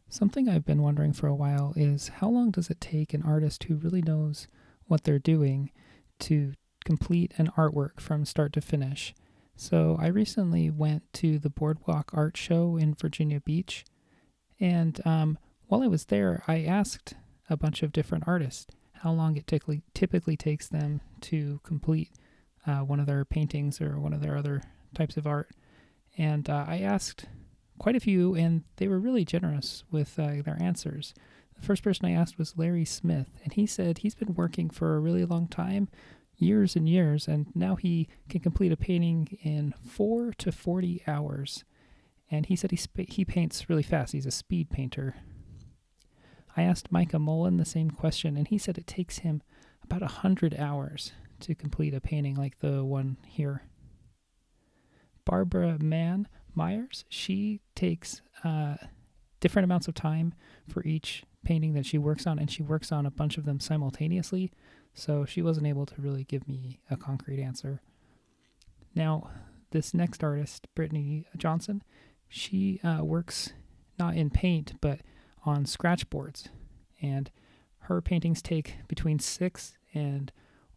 Something I've been wondering for a while is how long does it take an artist who really knows what they're doing to complete an artwork from start to finish? So I recently went to the Boardwalk Art Show in Virginia Beach, and while I was there, I asked a bunch of different artists how long it typically takes them to complete one of their paintings or one of their other types of art. And I asked quite a few, and they were really generous with their answers. The first person I asked was Larry Smith, and he said he's been working for a really long time, years and years, and now he can complete a painting in 4 to 40 hours. And he said he paints really fast. He's a speed painter. I asked Micah Mullen the same question, and he said it takes him about 100 hours to complete a painting like the one here. Barbara Mann Myers, she takes different amounts of time for each painting that she works on, and she works on a bunch of them simultaneously, so she wasn't able to really give me a concrete answer. Now, this next artist, Brittany Johnson, she works not in paint, but on scratch boards, and her paintings take between 6 and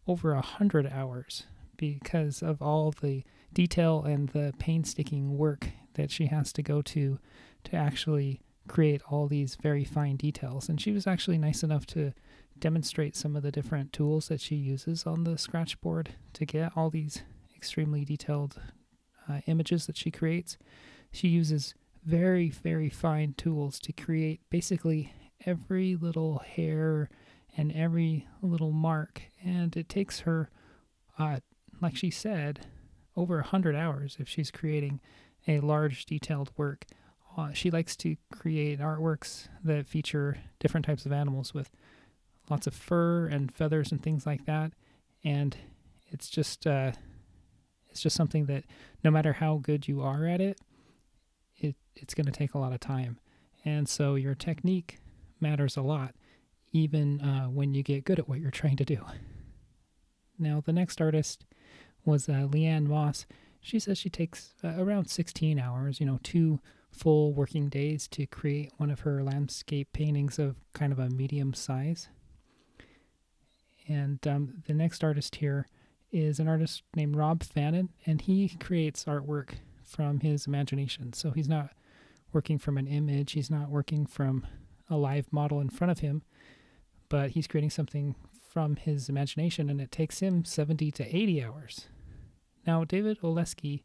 over 100 hours because of all the detail and the painstaking work that she has to go to actually create all these very fine details. And she was actually nice enough to demonstrate some of the different tools that she uses on the scratch board to get all these extremely detailed images that she creates. She uses very, very fine tools to create basically every little hair and every little mark. And it takes her, like she said, over 100 hours if she's creating a large detailed work. She likes to create artworks that feature different types of animals with lots of fur and feathers and things like that. And it's just something that no matter how good you are at it, it's going to take a lot of time. And so your technique matters a lot, even when you get good at what you're trying to do. Now, the next artist was Leanne Moss. She says she takes around 16 hours, 2 full working days to create one of her landscape paintings of kind of a medium size. And the next artist here is an artist named Rob Fannin, and he creates artwork from his imagination. So he's not working from an image, he's not working from a live model in front of him, but he's creating something from his imagination, and it takes him 70 to 80 hours. Now, David Oleski,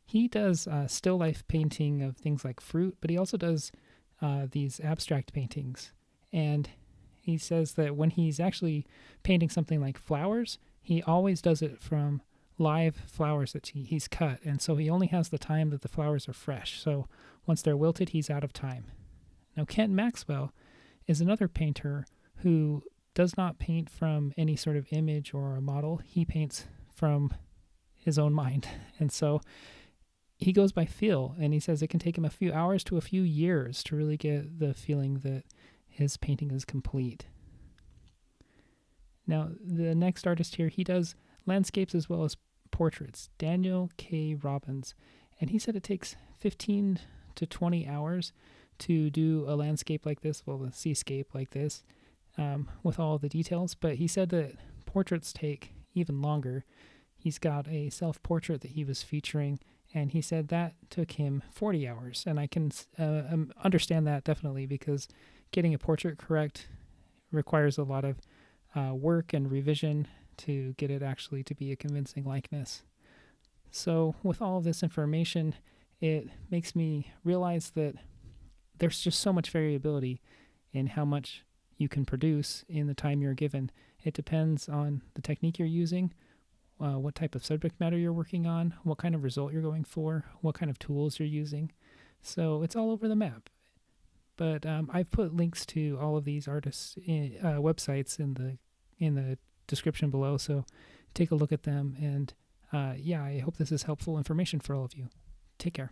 he does still life painting of things like fruit, but he also does these abstract paintings. And he says that when he's actually painting something like flowers, he always does it from live flowers that he's cut. And so he only has the time that the flowers are fresh. So once they're wilted, he's out of time. Now, Kent Maxwell is another painter who does not paint from any sort of image or a model. He paints from his own mind. And so he goes by feel, and he says it can take him a few hours to a few years to really get the feeling that his painting is complete. Now, the next artist here, he does landscapes as well as portraits, Daniel K. Robbins, and he said it takes 15 to 20 hours to do a landscape like this, well, a seascape like this, with all the details, but he said that portraits take even longer. He's got a self-portrait that he was featuring, and he said that took him 40 hours, and I can understand that definitely, because getting a portrait correct requires a lot of work and revision to get it actually to be a convincing likeness. So with all of this information, it makes me realize that there's just so much variability in how much you can produce in the time you're given. It depends on the technique you're using, what type of subject matter you're working on, what kind of result you're going for, what kind of tools you're using. So it's all over the map. But I've put links to all of these artists' websites in the description below, so take a look at them. And I hope this is helpful information for all of you. Take care.